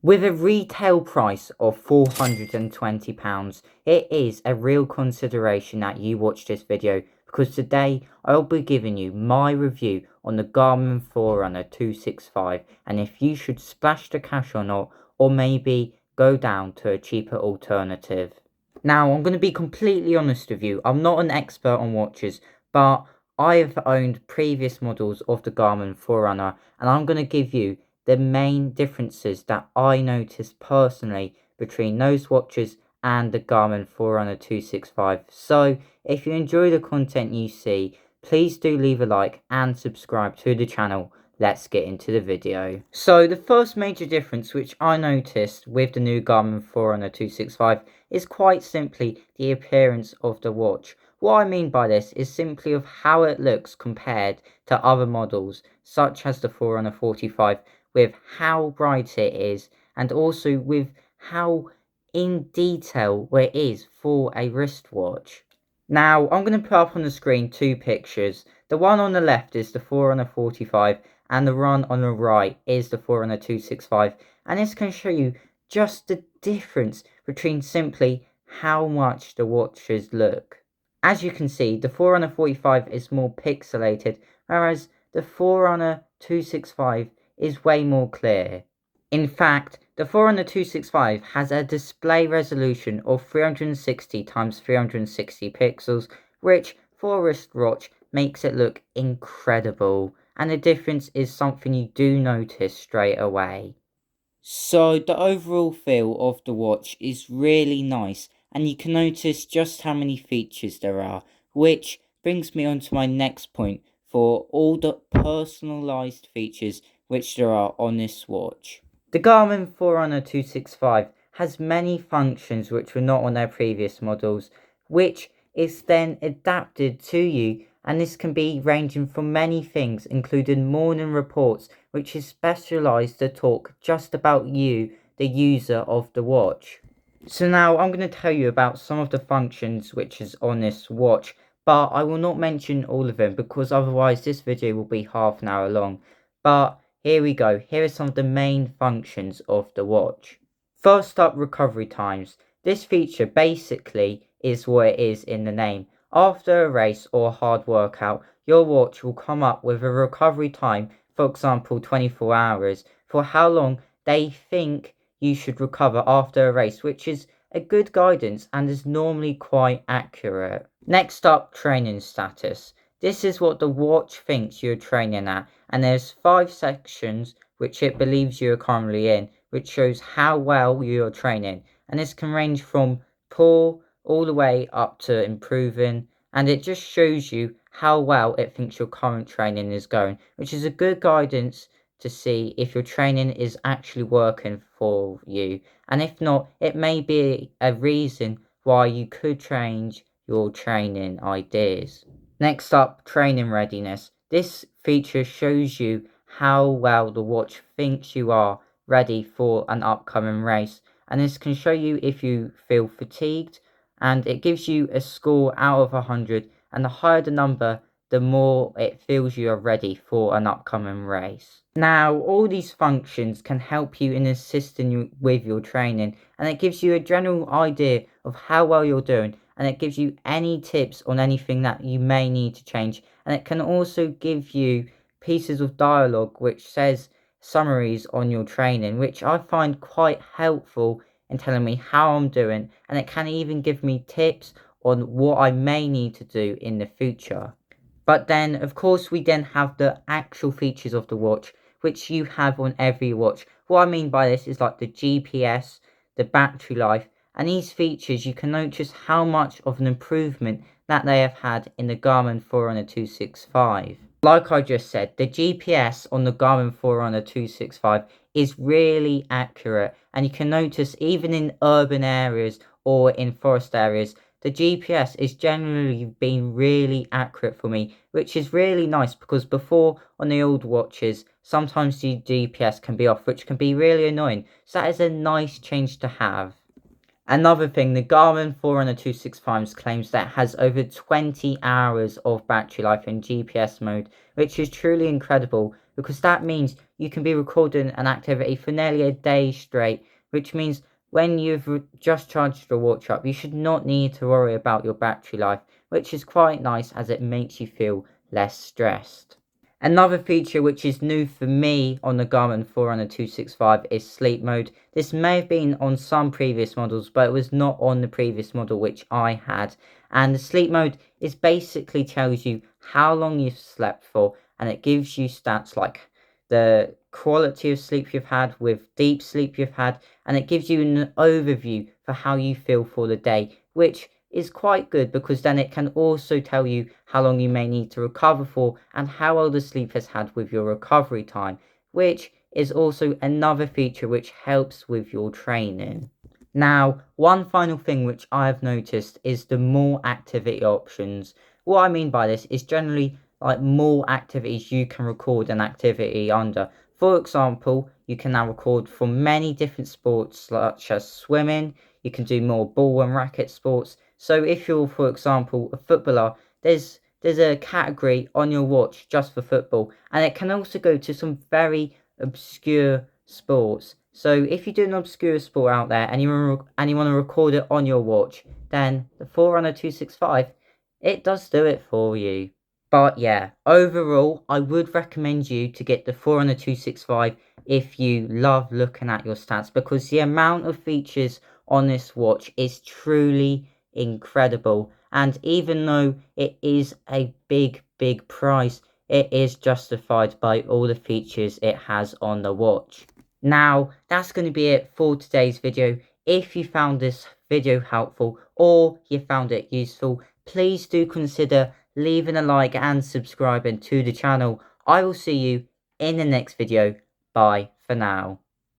With a retail price of £420, it is a real consideration that you watch this video, because today I'll be giving you my review on the Garmin Forerunner 265 and if you should splash the cash or not, or maybe go down to a cheaper alternative. Now, I'm going to be completely honest with you, I'm not an expert on watches, but I have owned previous models of the Garmin Forerunner and I'm going to give you the main differences that I noticed personally between those watches and the Garmin Forerunner 265. So, if you enjoy the content you see, please do leave a like and subscribe to the channel. Let's get into the video. So the first major difference which I noticed with the new Garmin Forerunner 265 is quite simply the appearance of the watch. What I mean by this is simply of how it looks compared to other models such as the Forerunner 45, with how bright it is and also with how in detail it is for a wristwatch. Now I'm going to put up on the screen two pictures. The one on the left is the Forerunner 45 and the one on the right is the Forerunner 265, and this can show you just the difference between simply how much the watches look. As you can see, the Forerunner 45 is more pixelated, whereas the Forerunner 265 is way more clear. In fact, the Forerunner 265 has a display resolution of 360 x 360 pixels, which for a wristwatch makes it look incredible, and the difference is something you do notice straight away. So the overall feel of the watch is really nice, and you can notice just how many features there are, which brings me on to my next point for all the personalized features which there are on this watch. The Garmin Forerunner 265 has many functions which were not on their previous models, which is then adapted to you, and this can be ranging from many things, including morning reports, which is specialized to talk just about you, the user of the watch. So now I'm going to tell you about some of the functions which is on this watch, but I will not mention all of them because otherwise this video will be half an hour long. But here we go, here are some of the main functions of the watch. First up, recovery times. This feature basically is what it is in the name. After a race or hard workout, your watch will come up with a recovery time, for example 24 hours, for how long they think you should recover after a race, which is a good guidance and is normally quite accurate. Next up, training status. This is what the watch thinks you're training at, and there's 5 sections which it believes you are currently in, which shows how well you're training, and this can range from poor all the way up to improving, and it just shows you how well it thinks your current training is going, which is a good guidance to see if your training is actually working for you, and if not, it may be a reason why you could change your training ideas. Next up, training readiness. This feature shows you how well the watch thinks you are ready for an upcoming race, and this can show you if you feel fatigued, and it gives you a score out of 100, and the higher the number, the more it feels you are ready for an upcoming race. Now, all these functions can help you in assisting you with your training, and it gives you a general idea of how well you're doing, and it gives you any tips on anything that you may need to change, and it can also give you pieces of dialogue which says summaries on your training, which I find quite helpful in telling me how I'm doing, and it can even give me tips on what I may need to do in the future. But then, of course, we then have the actual features of the watch, which you have on every watch. What I mean by this is like the GPS, the battery life, and these features you can notice how much of an improvement that they have had in the Garmin Forerunner 265. Like I just said, the GPS on the Garmin Forerunner 265 is really accurate, and you can notice even in urban areas or in forest areas, the GPS is generally been really accurate for me, which is really nice because before on the old watches, sometimes the GPS can be off, which can be really annoying. So that is a nice change to have. Another thing, the Garmin Forerunner 265 claims that it has over 20 hours of battery life in GPS mode, which is truly incredible because that means you can be recording an activity for nearly a day straight, which means when you've just charged your watch up, you should not need to worry about your battery life, which is quite nice as it makes you feel less stressed. Another feature which is new for me on the Garmin Forerunner 265 is sleep mode. This may have been on some previous models, but it was not on the previous model which I had. And the sleep mode is basically tells you how long you've slept for, and it gives you stats like the quality of sleep you've had with deep sleep you've had, and it gives you an overview for how you feel for the day, which is quite good because then it can also tell you how long you may need to recover for and how well the sleep has had with your recovery time, which is also another feature which helps with your training. Now, one final thing which I have noticed is the more activity options. What I mean by this is generally like more activities you can record an activity under. For example, you can now record for many different sports such as swimming. You can do more ball and racket sports. So if you're, for example, a footballer, there's a category on your watch just for football, and it can also go to some very obscure sports. So if you do an obscure sport out there and you want to record it on your watch, then the Forerunner 265, it does do it for you. But yeah, overall, I would recommend you to get the Forerunner 265 if you love looking at your stats, because the amount of features on this watch is truly incredible. And even though it is a big price, it is justified by all the features it has on the watch. Now, that's going to be it for today's video. If you found this video helpful or you found it useful, please do consider leaving a like and subscribing to the channel. I will see you in the next video. Bye for now.